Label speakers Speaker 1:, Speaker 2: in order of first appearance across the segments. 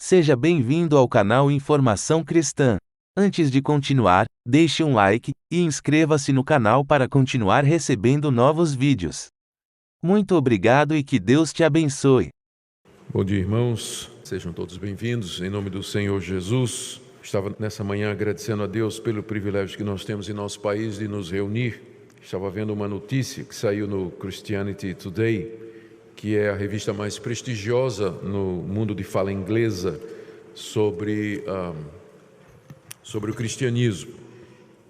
Speaker 1: Seja bem-vindo ao canal Informação Cristã. Antes de continuar, deixe um like e inscreva-se no canal para continuar recebendo novos vídeos. Muito obrigado e que Deus te abençoe.
Speaker 2: Bom dia, irmãos. Sejam todos bem-vindos em nome do Senhor Jesus. Estava nessa manhã agradecendo a Deus pelo privilégio que nós temos em nosso país de nos reunir. Estava vendo uma notícia que saiu no Christianity Today, que é a revista mais prestigiosa no mundo de fala inglesa sobre o cristianismo.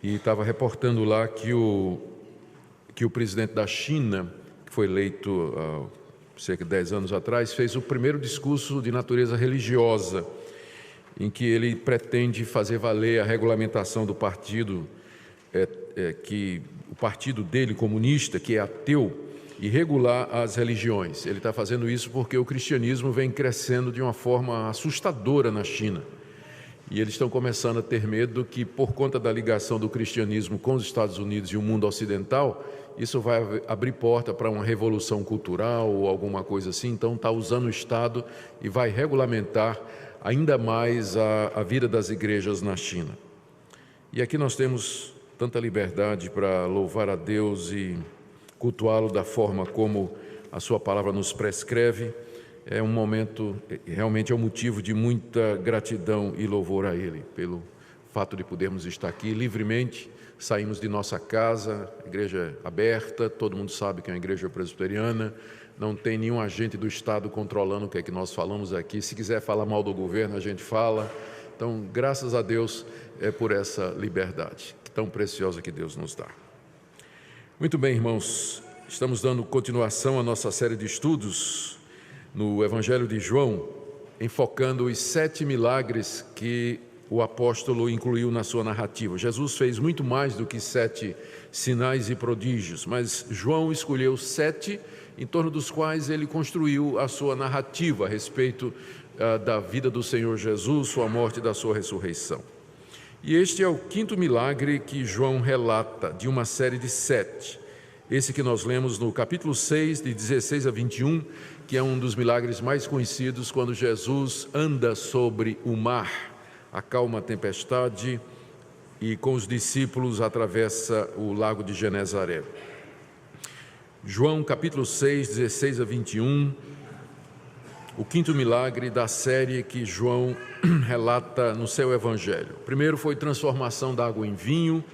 Speaker 2: E estava reportando lá que o presidente da China, que foi eleito cerca de 10 anos atrás, fez o primeiro discurso de natureza religiosa, em que ele pretende fazer valer a regulamentação do partido, que o partido dele, comunista, que é ateu, e regular as religiões. Ele está fazendo isso porque o cristianismo vem crescendo de uma forma assustadora na China. E eles estão começando a ter medo que, por conta da ligação do cristianismo com os Estados Unidos e o mundo ocidental, isso vai abrir porta para uma revolução cultural ou alguma coisa assim. Então, está usando o Estado e vai regulamentar ainda mais a vida das igrejas na China. E aqui nós temos tanta liberdade para louvar a Deus e cultuá-lo da forma como a sua palavra nos prescreve. É um momento, realmente é um motivo de muita gratidão e louvor a Ele, pelo fato de podermos estar aqui livremente. Saímos de nossa casa, igreja aberta, todo mundo sabe que é uma igreja presbiteriana, não tem nenhum agente do Estado controlando o que é que nós falamos aqui. Se quiser falar mal do governo, a gente fala. Então, graças a Deus por essa liberdade tão preciosa que Deus nos dá. Muito bem, irmãos, estamos dando continuação à nossa série de estudos no Evangelho de João, enfocando os 7 milagres que o apóstolo incluiu na sua narrativa. Jesus fez muito mais do que 7 sinais e prodígios, mas João escolheu 7, em torno dos quais ele construiu a sua narrativa a respeito da vida do Senhor Jesus, sua morte e da sua ressurreição. E este é o 5º milagre que João relata, de uma série de 7. Esse que nós lemos no capítulo 6, de 16 a 21, que é um dos milagres mais conhecidos, quando Jesus anda sobre o mar, acalma a tempestade e com os discípulos atravessa o lago de Genezaré. João capítulo 6, 16 a 21, o 5º milagre da série que João relata no seu evangelho. O primeiro foi transformação da água em vinho,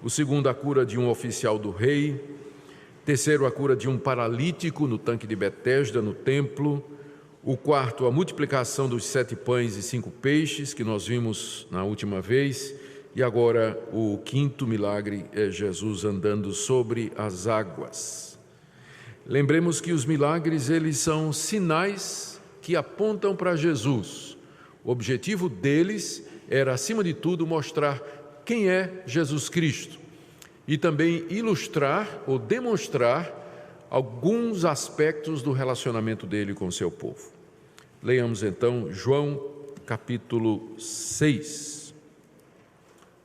Speaker 2: o segundo a cura de um oficial do rei, terceiro a cura de um paralítico no tanque de Betesda, no templo, o quarto a multiplicação dos 7 pães e 5 peixes, que nós vimos na última vez, e agora o 5º milagre é Jesus andando sobre as águas. Lembremos que os milagres, eles são sinais que apontam para Jesus. O objetivo deles era, acima de tudo, mostrar quem é Jesus Cristo e também ilustrar ou demonstrar alguns aspectos do relacionamento dele com o seu povo. Leiamos então João capítulo 6,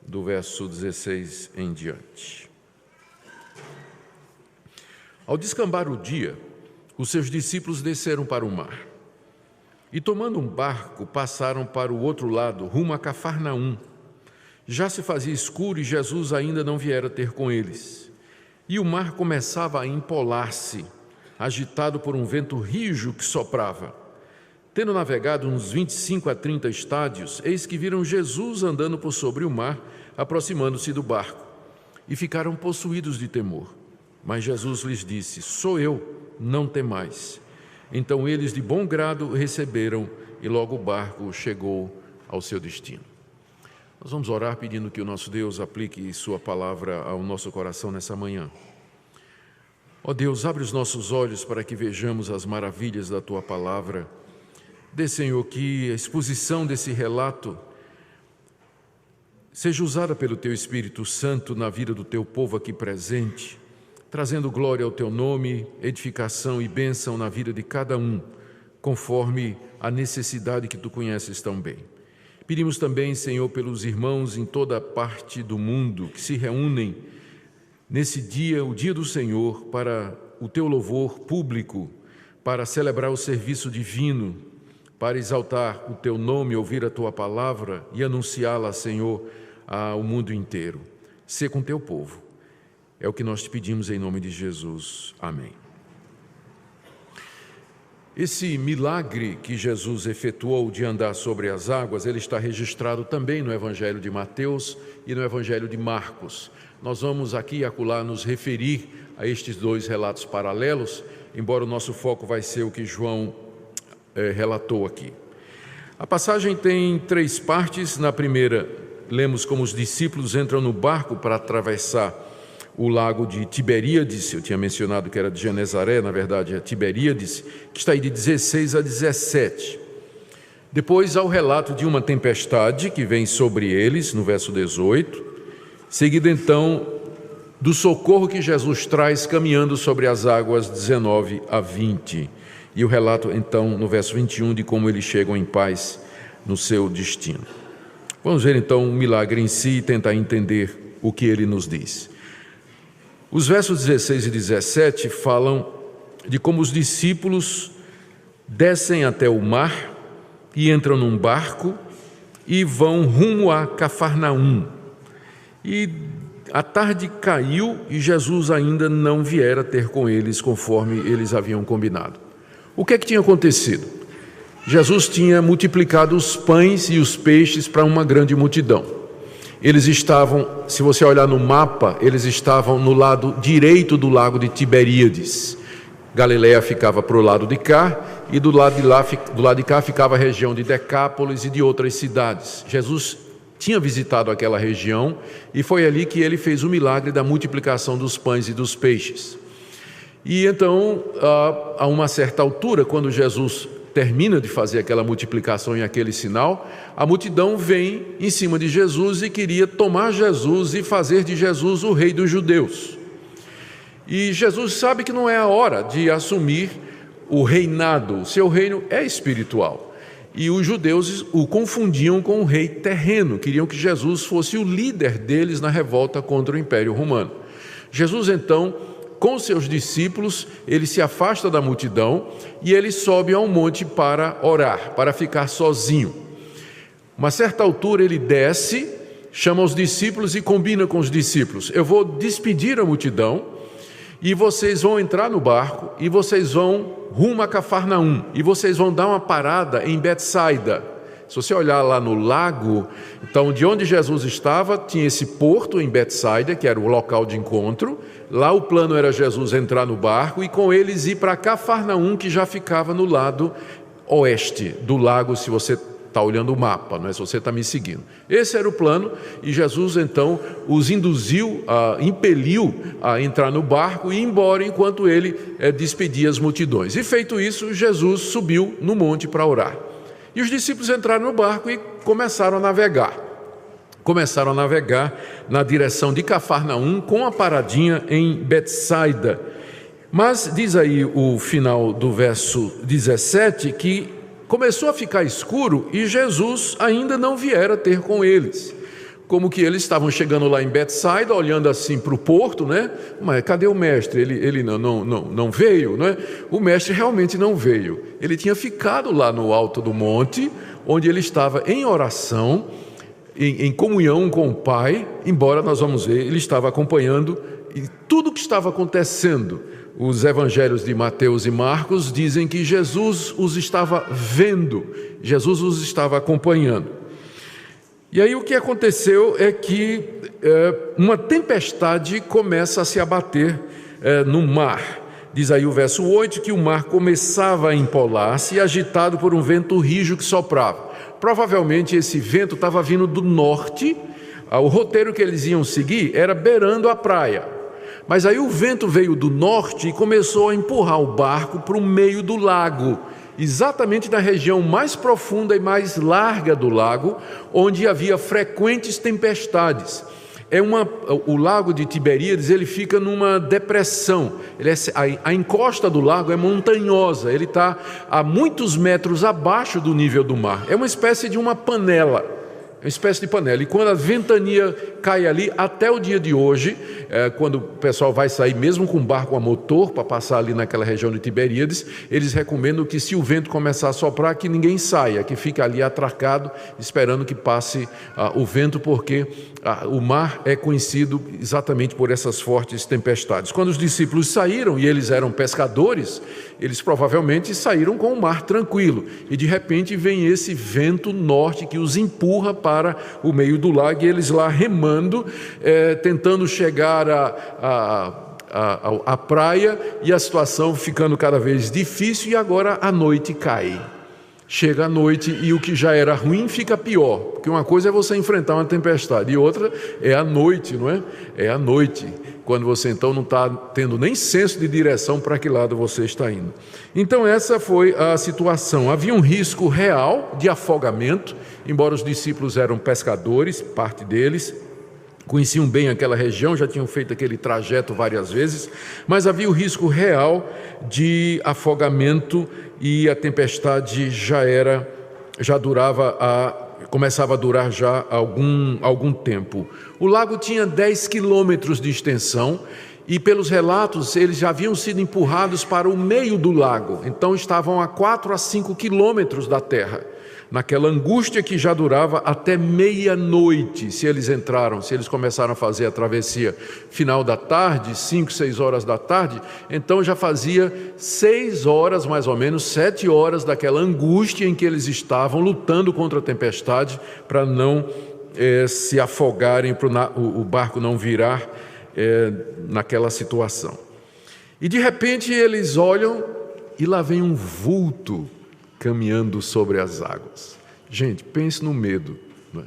Speaker 2: do verso 16 em diante. Ao descambar o dia, os seus discípulos desceram para o mar e, tomando um barco, passaram para o outro lado, rumo a Cafarnaum. Já se fazia escuro e Jesus ainda não viera ter com eles. E o mar começava a empolar-se, agitado por um vento rijo que soprava. Tendo navegado uns 25 a 30 estádios, eis que viram Jesus andando por sobre o mar, aproximando-se do barco, e ficaram possuídos de temor. Mas Jesus lhes disse: sou eu, não temais. Então eles de bom grado o receberam, e logo o barco chegou ao seu destino. Nós vamos orar pedindo que o nosso Deus aplique sua palavra ao nosso coração nessa manhã. Ó Deus, abre os nossos olhos para que vejamos as maravilhas da tua palavra. Dê, Senhor, que a exposição desse relato seja usada pelo teu Espírito Santo na vida do teu povo aqui presente, trazendo glória ao teu nome, edificação e bênção na vida de cada um, conforme a necessidade que tu conheces tão bem. Pedimos também, Senhor, pelos irmãos em toda parte do mundo que se reúnem nesse dia, o dia do Senhor, para o teu louvor público, para celebrar o serviço divino, para exaltar o Teu nome, ouvir a Tua palavra e anunciá-la, Senhor, ao mundo inteiro. Sê com Teu povo. É o que nós te pedimos em nome de Jesus. Amém. Esse milagre que Jesus efetuou de andar sobre as águas, ele está registrado também no Evangelho de Mateus e no Evangelho de Marcos. Nós vamos aqui e acolá nos referir a estes dois relatos paralelos, embora o nosso foco vai ser o que João relatou aqui. A passagem tem 3 partes. Na primeira, lemos como os discípulos entram no barco para atravessar o lago de Tiberíades. Eu tinha mencionado que era de Genezaré, na verdade é Tiberíades, que está aí de 16 a 17. Depois há o relato de uma tempestade que vem sobre eles, no verso 18, seguido então do socorro que Jesus traz caminhando sobre as águas, 19 a 20. E o relato então no verso 21 de como eles chegam em paz no seu destino. Vamos ver então o milagre em si e tentar entender o que ele nos diz. Os versos 16 e 17 falam de como os discípulos descem até o mar e entram num barco e vão rumo a Cafarnaum. E a tarde caiu e Jesus ainda não viera ter com eles conforme eles haviam combinado. O que é que tinha acontecido? Jesus tinha multiplicado os pães e os peixes para uma grande multidão. Eles estavam, se você olhar no mapa, eles estavam no lado direito do lago de Tiberíades. Galileia ficava para o lado de cá e do lado de cá ficava a região de Decápolis e de outras cidades. Jesus tinha visitado aquela região e foi ali que ele fez o milagre da multiplicação dos pães e dos peixes. E então, a uma certa altura, quando Jesus termina de fazer aquela multiplicação e aquele sinal, a multidão vem em cima de Jesus e queria tomar Jesus e fazer de Jesus o rei dos judeus. E Jesus sabe que não é a hora de assumir o reinado, o seu reino é espiritual. E os judeus o confundiam com o rei terreno, queriam que Jesus fosse o líder deles na revolta contra o Império Romano. Jesus então, com seus discípulos, ele se afasta da multidão e ele sobe a um monte para orar, para ficar sozinho. Uma certa altura ele desce, chama os discípulos e combina com os discípulos: eu vou despedir a multidão e vocês vão entrar no barco e vocês vão rumo a Cafarnaum e vocês vão dar uma parada em Betsaida. Se você olhar lá no lago, então de onde Jesus estava, tinha esse porto em Betsaida, que era o local de encontro. Lá o plano era Jesus entrar no barco e com eles ir para Cafarnaum, que já ficava no lado oeste do lago, se você está olhando o mapa, não é? Se você está me seguindo. Esse era o plano e Jesus então os induziu, impeliu a entrar no barco e ir embora enquanto ele despedia as multidões. E feito isso, Jesus subiu no monte para orar. E os discípulos entraram no barco e começaram a navegar. Começaram a navegar na direção de Cafarnaum, com a paradinha em Betsaida. Mas diz aí o final do verso 17 que começou a ficar escuro e Jesus ainda não viera ter com eles. Como que eles estavam chegando lá em Betsaida, olhando assim para o porto, né? Mas cadê o mestre? Ele não veio, né? O mestre realmente não veio. Ele tinha ficado lá no alto do monte, onde ele estava em oração, em comunhão com o Pai, embora nós vamos ver, ele estava acompanhando e tudo o que estava acontecendo. Os evangelhos de Mateus e Marcos dizem que Jesus os estava vendo, Jesus os estava acompanhando. E aí o que aconteceu é que uma tempestade começa a se abater no mar. Diz aí o verso 8 que o mar começava a empolar-se, agitado por um vento rijo que soprava. Provavelmente esse vento estava vindo do norte. O roteiro que eles iam seguir era beirando a praia. Mas aí o vento veio do norte e começou a empurrar o barco para o meio do lago, exatamente na região mais profunda e mais larga do lago, onde havia frequentes tempestades. O lago de Tiberíades, ele fica numa depressão. A encosta do lago é montanhosa, ele está a muitos metros abaixo do nível do mar. É uma espécie de uma panela, uma espécie de panela. E quando a ventania cai ali, até o dia de hoje, quando o pessoal vai sair, mesmo com barco a motor, para passar ali naquela região de Tiberíades, eles recomendam que, se o vento começar a soprar, que ninguém saia, que fique ali atracado, esperando que passe o vento, porque o mar é conhecido exatamente por essas fortes tempestades. Quando os discípulos saíram, e eles eram pescadores, eles provavelmente saíram com o mar tranquilo, e de repente vem esse vento norte que os empurra para o meio do lago, e eles lá remando, tentando chegar à praia, e a situação ficando cada vez difícil, e agora a noite cai. Chega a noite e o que já era ruim fica pior, porque uma coisa é você enfrentar uma tempestade e outra é a noite, não é? É a noite, quando você então não está tendo nem senso de direção para que lado você está indo. Então essa foi a situação. Havia um risco real de afogamento, embora os discípulos eram pescadores, parte deles, conheciam bem aquela região, já tinham feito aquele trajeto várias vezes, mas havia o risco real de afogamento, e a tempestade começava a durar já algum tempo. O lago tinha 10 quilômetros de extensão, e pelos relatos eles já haviam sido empurrados para o meio do lago, então estavam a 4 a 5 quilômetros da terra, naquela angústia que já durava até meia-noite. Se eles começaram a fazer a travessia final da tarde, 5, 6 horas da tarde, então já fazia 6 horas, mais ou menos, 7 horas daquela angústia em que eles estavam lutando contra a tempestade para não se afogarem, para o barco não virar naquela situação. E de repente eles olham e lá vem um vulto caminhando sobre as águas. Gente, pense no medo, não é?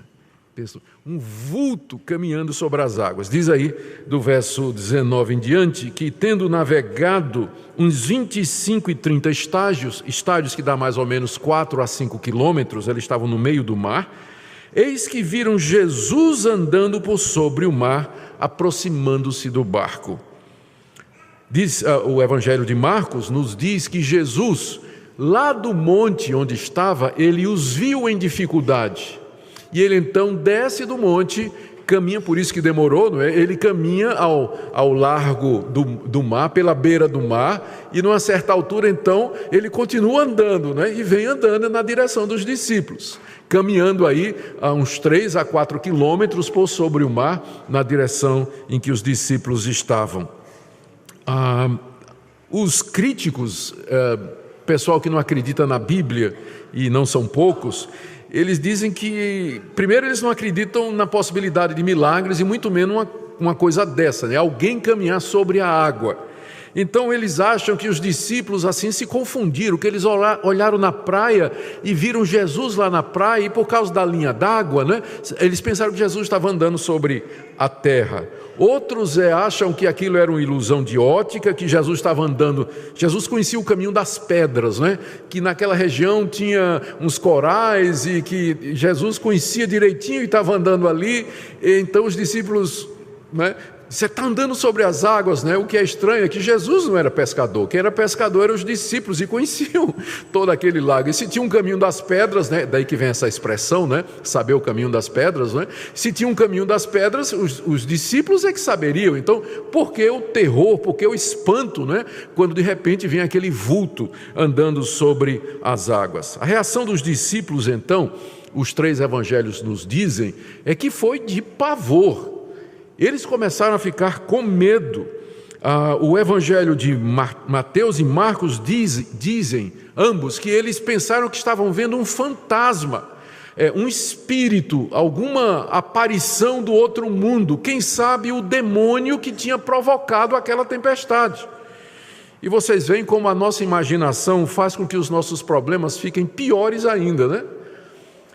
Speaker 2: Pense, um vulto caminhando sobre as águas. Diz aí, do verso 19 em diante, que tendo navegado uns 25 e 30 estádios que dá mais ou menos 4 a 5 quilômetros, eles estavam no meio do mar, eis que viram Jesus andando por sobre o mar, aproximando-se do barco. Diz o Evangelho de Marcos, nos diz que Jesus, lá do monte onde estava, ele os viu em dificuldade, e ele então desce do monte, caminha, por isso que demorou, não é? Ele caminha ao largo do mar, pela beira do mar, e numa certa altura então, ele continua andando, né? E vem andando na direção dos discípulos, caminhando aí a uns 3 a 4 quilômetros por sobre o mar, na direção em que os discípulos estavam. Os críticos, pessoal que não acredita na Bíblia, e não são poucos, eles dizem que, primeiro, eles não acreditam na possibilidade de milagres, e muito menos uma coisa dessa, né? Alguém caminhar sobre a água. Então eles acham que os discípulos assim se confundiram, que eles olharam na praia e viram Jesus lá na praia, e por causa da linha d'água, né, eles pensaram que Jesus estava andando sobre a terra. Outros acham que aquilo era uma ilusão de ótica, que Jesus estava andando. Jesus conhecia o caminho das pedras, né? Que naquela região tinha uns corais, e que Jesus conhecia direitinho e estava andando ali. E então os discípulos, né, você está andando sobre as águas, né? O que é estranho é que Jesus não era pescador. Quem era pescador eram os discípulos, e conheciam todo aquele lago. E se tinha um caminho das pedras, né? Daí que vem essa expressão, né? Saber o caminho das pedras, né? Se tinha um caminho das pedras, os discípulos é que saberiam. Então, por que o terror, por que o espanto, né? Quando de repente vem aquele vulto andando sobre as águas? A reação dos discípulos, então, os 3 evangelhos nos dizem, é que foi de pavor. Eles começaram a ficar com medo. O Evangelho de Mateus e Marcos dizem, ambos, que eles pensaram que estavam vendo um fantasma, um espírito, alguma aparição do outro mundo, quem sabe o demônio que tinha provocado aquela tempestade. E vocês veem como a nossa imaginação faz com que os nossos problemas fiquem piores ainda, né?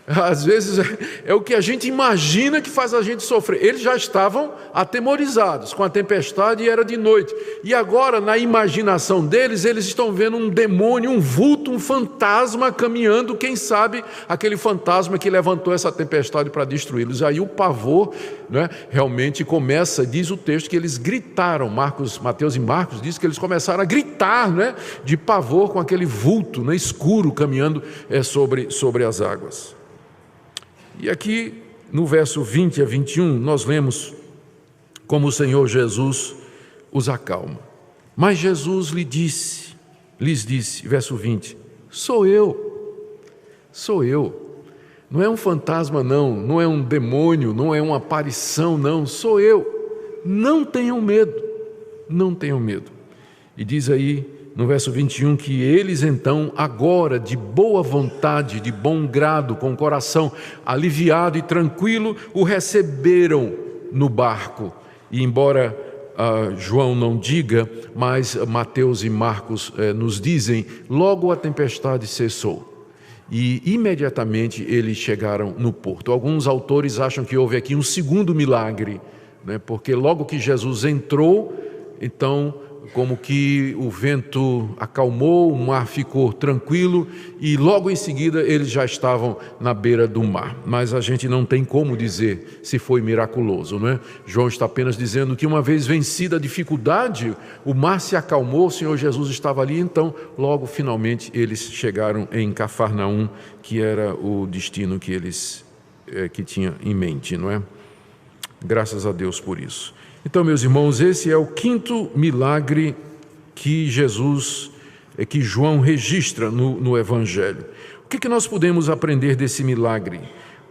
Speaker 2: Às vezes é o que a gente imagina que faz a gente sofrer. Eles já estavam atemorizados com a tempestade, e era de noite. E agora, na imaginação deles, eles estão vendo um demônio, um vulto, um fantasma caminhando. Quem sabe aquele fantasma que levantou essa tempestade para destruí-los. Aí o pavor, né, realmente começa. Diz o texto que eles gritaram. Mateus e Marcos diz que eles começaram a gritar, né, de pavor com aquele vulto, né, escuro caminhando sobre as águas. E aqui no verso 20 a 21, nós lemos como o Senhor Jesus os acalma. Mas Jesus lhes disse, verso 20, sou eu. Não é um fantasma não é um demônio, não é uma aparição não, sou eu. Não tenham medo. E diz aí no verso 21 que eles então agora de boa vontade, de bom grado, com o coração aliviado e tranquilo, o receberam no barco. E embora João não diga, mas Mateus e Marcos nos dizem, logo a tempestade cessou. E imediatamente eles chegaram no porto. Alguns autores acham que houve aqui um segundo milagre, né? Porque logo que Jesus entrou, então como que o vento acalmou, o mar ficou tranquilo e logo em seguida eles já estavam na beira do mar. Mas a gente não tem como dizer se foi miraculoso, não é? João está apenas dizendo que uma vez vencida a dificuldade, o mar se acalmou, o Senhor Jesus estava ali, então logo finalmente eles chegaram em Cafarnaum, que era o destino que eles que tinham em mente, não é? Graças a Deus por isso. Então, meus irmãos, esse é o quinto milagre que João registra no Evangelho. O que nós podemos aprender desse milagre?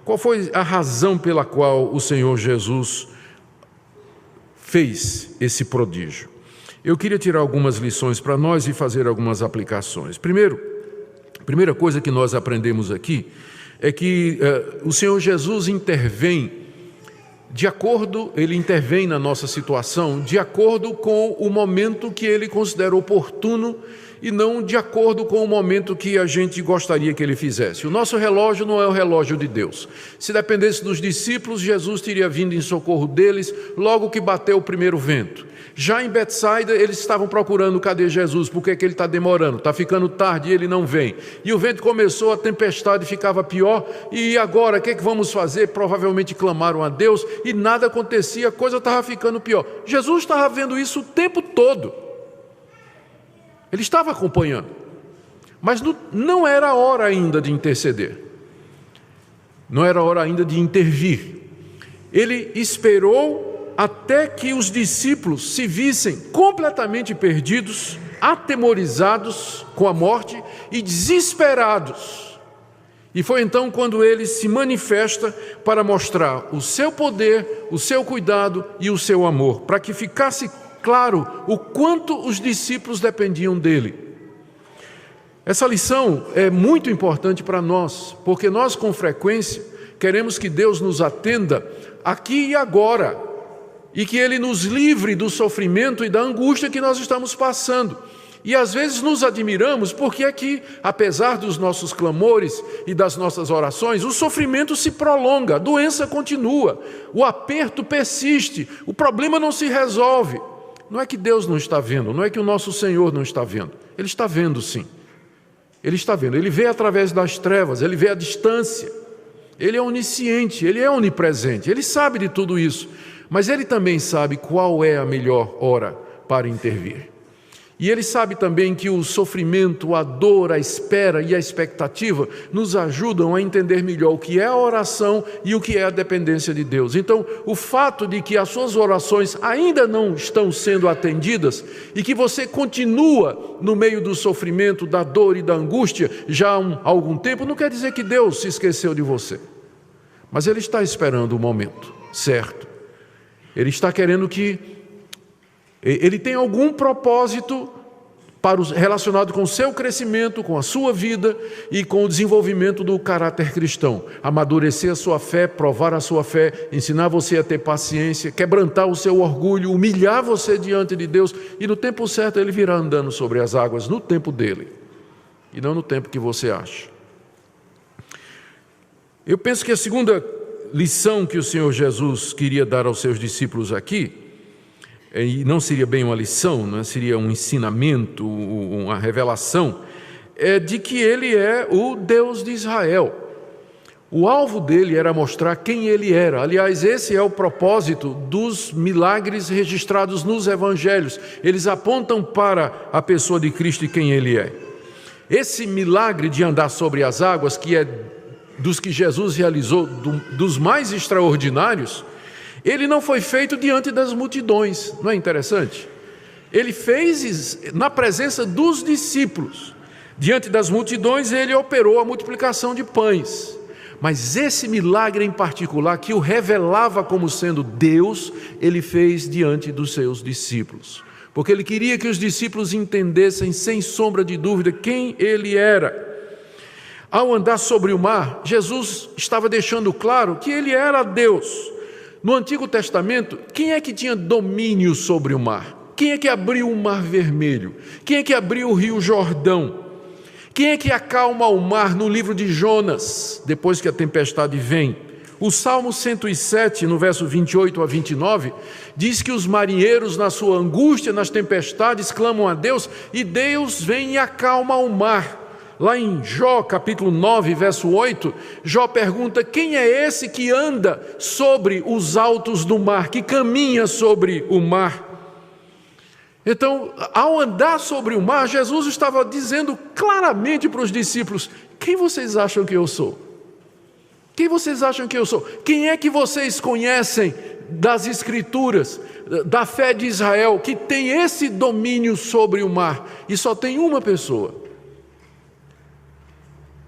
Speaker 2: Qual foi a razão pela qual o Senhor Jesus fez esse prodígio? Eu queria tirar algumas lições para nós e fazer algumas aplicações. Primeira coisa que nós aprendemos aqui é que o Senhor Jesus ele intervém na nossa situação de acordo com o momento que ele considera oportuno e não de acordo com o momento que a gente gostaria que ele fizesse. O nosso relógio não é o relógio de Deus. Se dependesse dos discípulos, Jesus teria vindo em socorro deles logo que bateu o primeiro vento. Já em Betsaida, eles estavam procurando, cadê Jesus? Por que ele está demorando? Está ficando tarde e ele não vem. E o vento começou, a tempestade ficava pior. E agora, o que vamos fazer? Provavelmente clamaram a Deus e nada acontecia, a coisa estava ficando pior. Jesus estava vendo isso o tempo todo. Ele estava acompanhando. Mas não era hora ainda de interceder. Não era hora ainda de intervir. Ele esperou até que os discípulos se vissem completamente perdidos, atemorizados com a morte e desesperados. E foi então quando ele se manifesta para mostrar o seu poder, o seu cuidado e o seu amor, para que ficasse claro o quanto os discípulos dependiam dele. Essa lição é muito importante para nós, porque nós com frequência queremos que Deus nos atenda aqui e agora, e que Ele nos livre do sofrimento e da angústia que nós estamos passando. E às vezes nos admiramos porque aqui, apesar dos nossos clamores e das nossas orações, o sofrimento se prolonga, a doença continua, o aperto persiste, o problema não se resolve. Não é que Deus não está vendo, não é que o nosso Senhor não está vendo. Ele está vendo sim. Ele está vendo, Ele vê através das trevas, Ele vê a distância. Ele é onisciente, Ele é onipresente, Ele sabe de tudo isso. Mas Ele também sabe qual é a melhor hora para intervir. E Ele sabe também que o sofrimento, a dor, a espera e a expectativa nos ajudam a entender melhor o que é a oração e o que é a dependência de Deus. Então, o fato de que as suas orações ainda não estão sendo atendidas e que você continua no meio do sofrimento, da dor e da angústia já há algum tempo, não quer dizer que Deus se esqueceu de você. Mas Ele está esperando o momento certo. Ele está querendo que Ele tem algum propósito relacionado com o seu crescimento, com a sua vida e com o desenvolvimento do caráter cristão. Amadurecer a sua fé, provar a sua fé, ensinar você a ter paciência, quebrantar o seu orgulho, humilhar você diante de Deus. E no tempo certo Ele virá andando sobre as águas, no tempo dEle, e não no tempo que você acha. Eu penso que a segunda lição que o Senhor Jesus queria dar aos seus discípulos aqui, e não seria bem uma lição, não seria um ensinamento, uma revelação, é de que Ele é o Deus de Israel. O alvo dele era mostrar quem Ele era. Aliás, esse é o propósito dos milagres registrados nos evangelhos. Eles apontam para a pessoa de Cristo e quem Ele é. Esse milagre de andar sobre as águas, que é dos que Jesus realizou, dos mais extraordinários, ele não foi feito diante das multidões. Não é interessante? Ele fez na presença dos discípulos. Diante das multidões, ele operou a multiplicação de pães. Mas esse milagre em particular, que o revelava como sendo Deus, ele fez diante dos seus discípulos. Porque ele queria que os discípulos entendessem, sem sombra de dúvida, quem ele era. Ao andar sobre o mar, Jesus estava deixando claro que ele era Deus. No Antigo Testamento, quem é que tinha domínio sobre o mar? Quem é que abriu o Mar Vermelho? Quem é que abriu o Rio Jordão? Quem é que acalma o mar no livro de Jonas, depois que a tempestade vem? O Salmo 107, no verso 28 a 29, diz que os marinheiros, na sua angústia, nas tempestades, clamam a Deus, e Deus vem e acalma o mar. Lá em Jó, capítulo 9, verso 8, Jó pergunta: quem é esse que anda sobre os altos do mar, que caminha sobre o mar? Então, ao andar sobre o mar, Jesus estava dizendo claramente para os discípulos: quem vocês acham que eu sou? Quem vocês acham que eu sou? Quem é que vocês conhecem das Escrituras, da fé de Israel, que tem esse domínio sobre o mar? E só tem uma pessoa.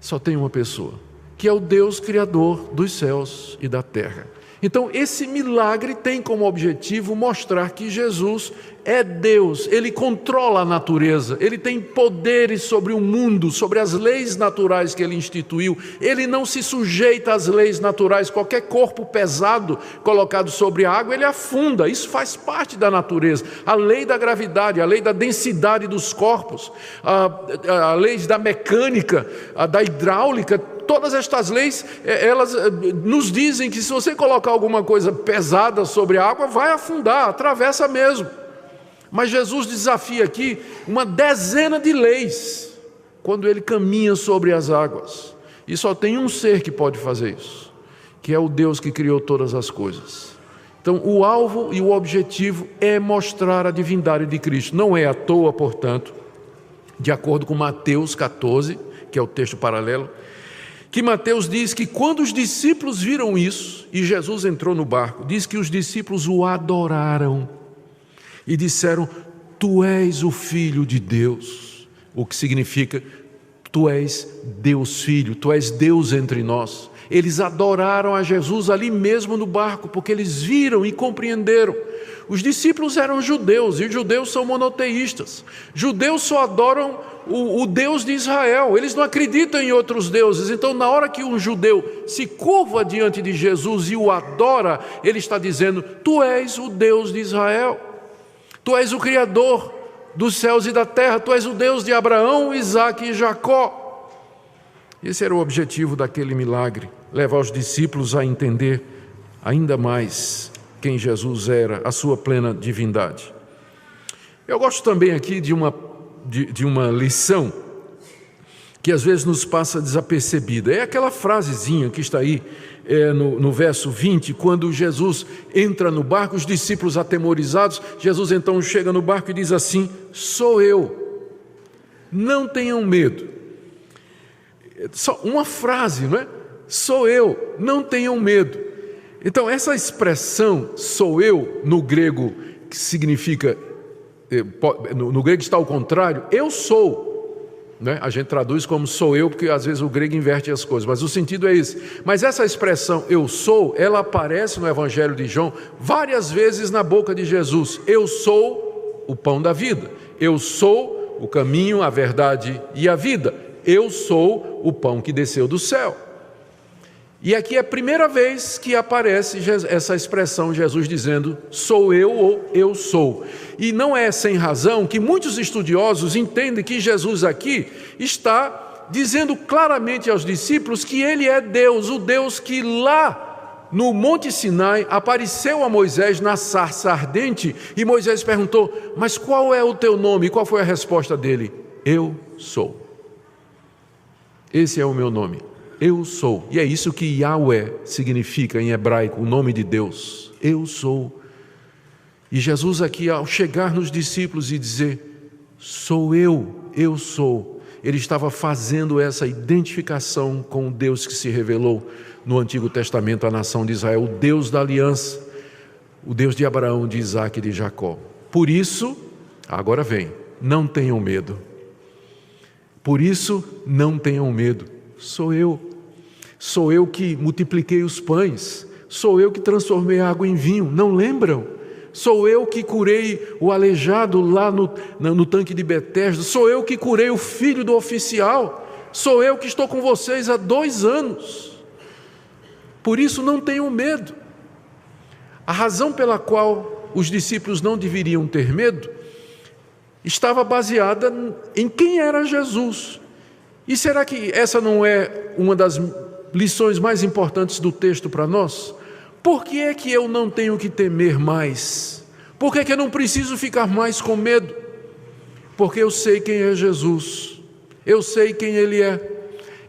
Speaker 2: Só tem uma pessoa, que é o Deus Criador dos céus e da terra. Então, esse milagre tem como objetivo mostrar que Jesus é Deus, Ele controla a natureza, Ele tem poderes sobre o mundo, sobre as leis naturais que Ele instituiu. Ele não se sujeita às leis naturais. Qualquer corpo pesado colocado sobre a água, ele afunda. Isso faz parte da natureza. A lei da gravidade, a lei da densidade dos corpos, a lei da mecânica, da hidráulica, todas estas leis, elas nos dizem que se você colocar alguma coisa pesada sobre a água, vai afundar, atravessa mesmo. Mas Jesus desafia aqui uma dezena de leis, quando Ele caminha sobre as águas. E só tem um ser que pode fazer isso, que é o Deus que criou todas as coisas. Então, o alvo e o objetivo é mostrar a divindade de Cristo. Não é à toa, portanto, de acordo com Mateus 14, que é o texto paralelo, que Mateus diz que quando os discípulos viram isso, e Jesus entrou no barco, diz que os discípulos o adoraram e disseram: tu és o Filho de Deus, o que significa: tu és Deus Filho, tu és Deus entre nós. Eles adoraram a Jesus ali mesmo no barco, porque eles viram e compreenderam. Os discípulos eram judeus, e os judeus são monoteístas. Judeus só adoram o Deus de Israel, eles não acreditam em outros deuses. Então, na hora que um judeu se curva diante de Jesus e o adora, ele está dizendo: tu és o Deus de Israel, tu és o Criador dos céus e da terra, tu és o Deus de Abraão, Isaque e Jacó. Esse era o objetivo daquele milagre, levar os discípulos a entender ainda mais quem Jesus era, a sua plena divindade. Eu gosto também aqui de uma lição que às vezes nos passa desapercebida. É aquela frasezinha que está aí no verso 20, quando Jesus entra no barco, os discípulos atemorizados, Jesus então chega no barco e diz assim: sou eu, não tenham medo. Só uma frase, não é? Sou eu, não tenham medo. Então, essa expressão sou eu, no grego, que significa, no grego está ao contrário, eu sou, né? A gente traduz como sou eu, porque às vezes o grego inverte as coisas, mas o sentido é esse. Mas essa expressão eu sou, ela aparece no Evangelho de João várias vezes na boca de Jesus. Eu sou o pão da vida, eu sou o caminho, a verdade e a vida, eu sou o pão que desceu do céu. E aqui é a primeira vez que aparece essa expressão, Jesus dizendo sou eu ou eu sou. E não é sem razão que muitos estudiosos entendem que Jesus aqui está dizendo claramente aos discípulos que Ele é Deus, o Deus que lá no Monte Sinai apareceu a Moisés na sarça ardente, e Moisés perguntou: mas qual é o teu nome? E qual foi a resposta dele? Eu sou. Esse é o meu nome. Eu sou. E é isso que Yahweh significa em hebraico, o nome de Deus. Eu sou. E Jesus aqui, ao chegar nos discípulos e dizer: sou eu sou, ele estava fazendo essa identificação com o Deus que se revelou no Antigo Testamento à nação de Israel, o Deus da aliança, o Deus de Abraão, de Isaque e de Jacó. Por isso, agora vem, não tenham medo. Por isso, não tenham medo. Sou eu que multipliquei os pães, sou eu que transformei a água em vinho, não lembram? Sou eu que curei o aleijado lá no tanque de Betesda, sou eu que curei o filho do oficial, sou eu que estou com vocês há 2 anos. Por isso não tenham medo. A razão pela qual os discípulos não deveriam ter medo estava baseada em quem era Jesus. E será que essa não é uma das lições mais importantes do texto para nós? Por que é que eu não tenho que temer mais? Por que é que eu não preciso ficar mais com medo? Porque eu sei quem é Jesus, eu sei quem Ele é.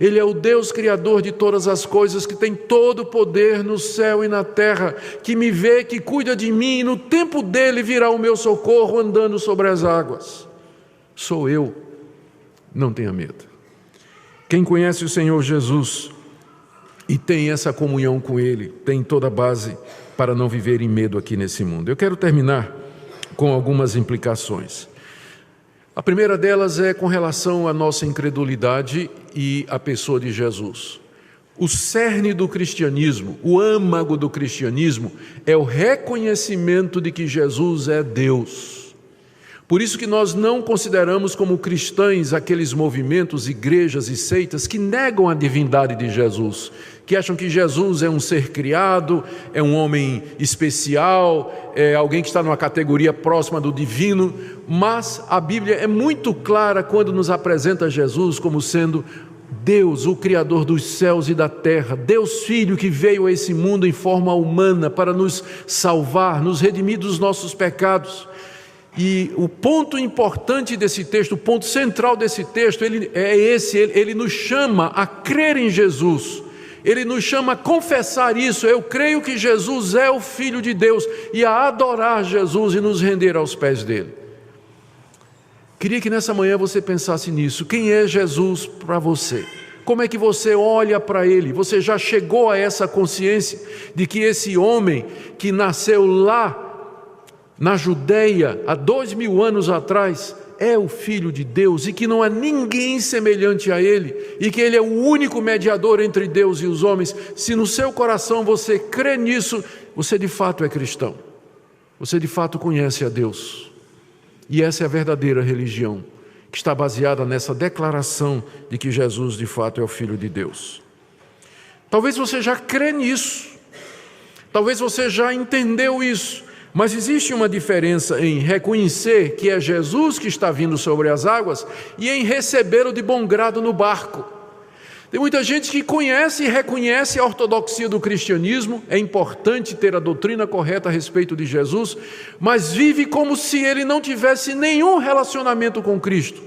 Speaker 2: Ele é o Deus Criador de todas as coisas, que tem todo o poder no céu e na terra, que me vê, que cuida de mim, e no tempo dele virá o meu socorro andando sobre as águas. Sou eu, não tenha medo. Quem conhece o Senhor Jesus e tem essa comunhão com Ele, tem toda a base para não viver em medo aqui nesse mundo. Eu quero terminar com algumas implicações. A primeira delas é com relação à nossa incredulidade e à pessoa de Jesus. O cerne do cristianismo, o âmago do cristianismo, é o reconhecimento de que Jesus é Deus. Por isso que nós não consideramos como cristãos aqueles movimentos, igrejas e seitas que negam a divindade de Jesus, que acham que Jesus é um ser criado, é um homem especial, é alguém que está numa categoria próxima do divino, mas a Bíblia é muito clara quando nos apresenta Jesus como sendo Deus, o Criador dos céus e da terra, Deus Filho que veio a esse mundo em forma humana para nos salvar, nos redimir dos nossos pecados. E o ponto importante desse texto, o ponto central desse texto, ele nos chama a crer em Jesus, ele nos chama a confessar isso. Eu creio que Jesus é o Filho de Deus, e a adorar Jesus e nos render aos pés dele. Queria que nessa manhã você pensasse nisso. Quem é Jesus para você? Como é que você olha para Ele? Você já chegou a essa consciência de que esse homem que nasceu lá na Judeia, há 2000 anos atrás, é o Filho de Deus e que não há ninguém semelhante a Ele e que Ele é o único mediador entre Deus e os homens? Se no seu coração você crê nisso, você de fato é cristão, você de fato conhece a Deus. E essa é a verdadeira religião, que está baseada nessa declaração de que Jesus de fato é o Filho de Deus. Talvez você já crê nisso, talvez você já entendeu isso, mas existe uma diferença em reconhecer que é Jesus que está vindo sobre as águas e em recebê-lo de bom grado no barco. Tem muita gente que conhece e reconhece a ortodoxia do cristianismo, é importante ter a doutrina correta a respeito de Jesus, mas vive como se ele não tivesse nenhum relacionamento com Cristo.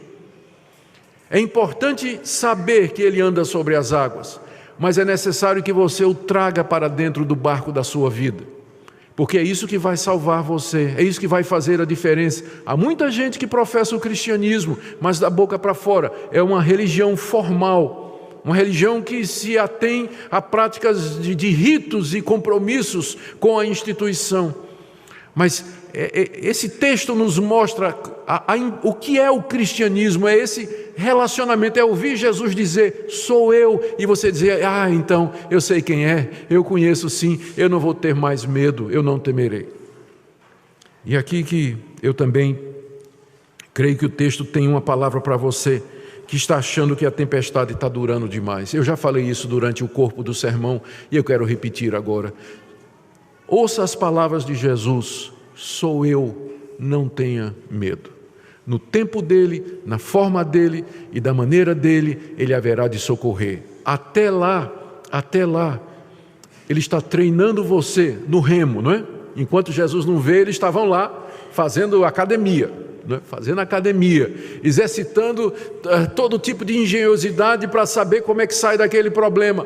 Speaker 2: É importante saber que ele anda sobre as águas, mas é necessário que você o traga para dentro do barco da sua vida, porque é isso que vai salvar você, é isso que vai fazer a diferença. Há muita gente que professa o cristianismo, mas da boca para fora é uma religião formal, uma religião que se atém a práticas de ritos e compromissos com a instituição. Mas esse texto nos mostra o que é o cristianismo, é esse relacionamento, é ouvir Jesus dizer, sou eu, e você dizer, então eu sei quem é, eu conheço sim, eu não vou ter mais medo, eu não temerei. E aqui que eu também creio que o texto tem uma palavra para você, que está achando que a tempestade está durando demais. Eu já falei isso durante o corpo do sermão e eu quero repetir agora. Ouça as palavras de Jesus, sou eu, não tenha medo. No tempo dele, na forma dele e da maneira dele, ele haverá de socorrer. Até lá, ele está treinando você no remo, não é? Enquanto Jesus não vê, eles estavam lá fazendo academia, exercitando todo tipo de engenhosidade para saber como é que sai daquele problema.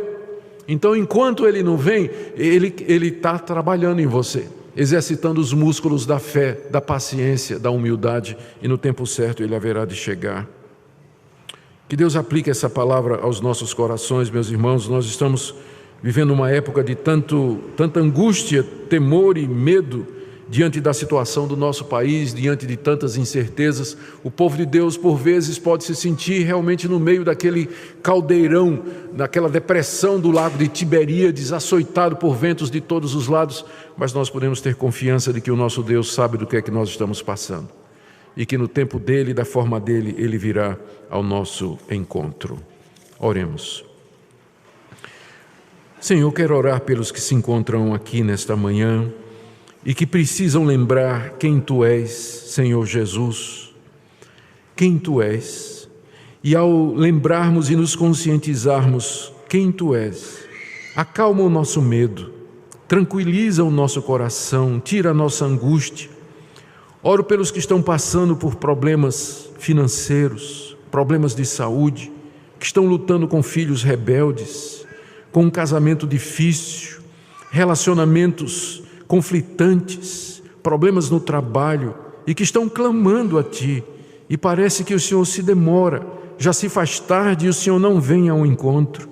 Speaker 2: Então, enquanto ele não vem, ele está trabalhando em você, exercitando os músculos da fé, da paciência, da humildade, e no tempo certo ele haverá de chegar. Que Deus aplique essa palavra aos nossos corações, meus irmãos. Nós estamos vivendo uma época de tanta angústia, temor e medo diante da situação do nosso país, diante de tantas incertezas. O povo de Deus, por vezes, pode se sentir realmente no meio daquele caldeirão, daquela depressão do lago de Tiberíades, açoitado por ventos de todos os lados, mas nós podemos ter confiança de que o nosso Deus sabe do que é que nós estamos passando e que no tempo dele, da forma dele, ele virá ao nosso encontro. Oremos. Senhor, eu quero orar pelos que se encontram aqui nesta manhã e que precisam lembrar quem Tu és, Senhor Jesus, quem Tu és. E ao lembrarmos e nos conscientizarmos quem Tu és, acalma o nosso medo, tranquiliza o nosso coração, tira a nossa angústia. Oro pelos que estão passando por problemas financeiros, problemas de saúde, que estão lutando com filhos rebeldes, com um casamento difícil, relacionamentos conflitantes, problemas no trabalho e que estão clamando a Ti e parece que o Senhor se demora, já se faz tarde e o Senhor não vem ao encontro.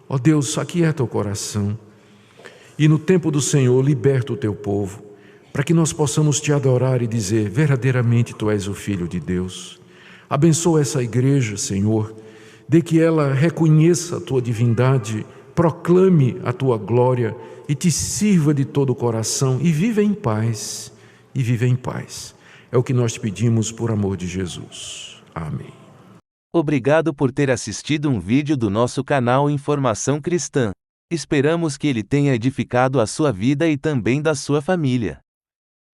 Speaker 2: Ó Deus, aquieta o coração e no tempo do Senhor liberta o Teu povo, para que nós possamos Te adorar e dizer, verdadeiramente Tu és o Filho de Deus. Abençoa essa igreja, Senhor, de que ela reconheça a Tua divindade, proclame a Tua glória e Te sirva de todo o coração e viva em paz, É o que nós te pedimos por amor de Jesus. Amém.
Speaker 1: Obrigado por ter assistido um vídeo do nosso canal Informação Cristã. Esperamos que ele tenha edificado a sua vida e também da sua família.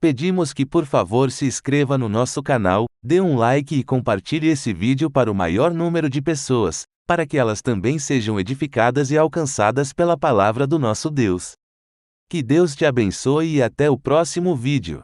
Speaker 1: Pedimos que por favor se inscreva no nosso canal, dê um like e compartilhe esse vídeo para o maior número de pessoas, para que elas também sejam edificadas e alcançadas pela palavra do nosso Deus. Que Deus te abençoe e até o próximo vídeo.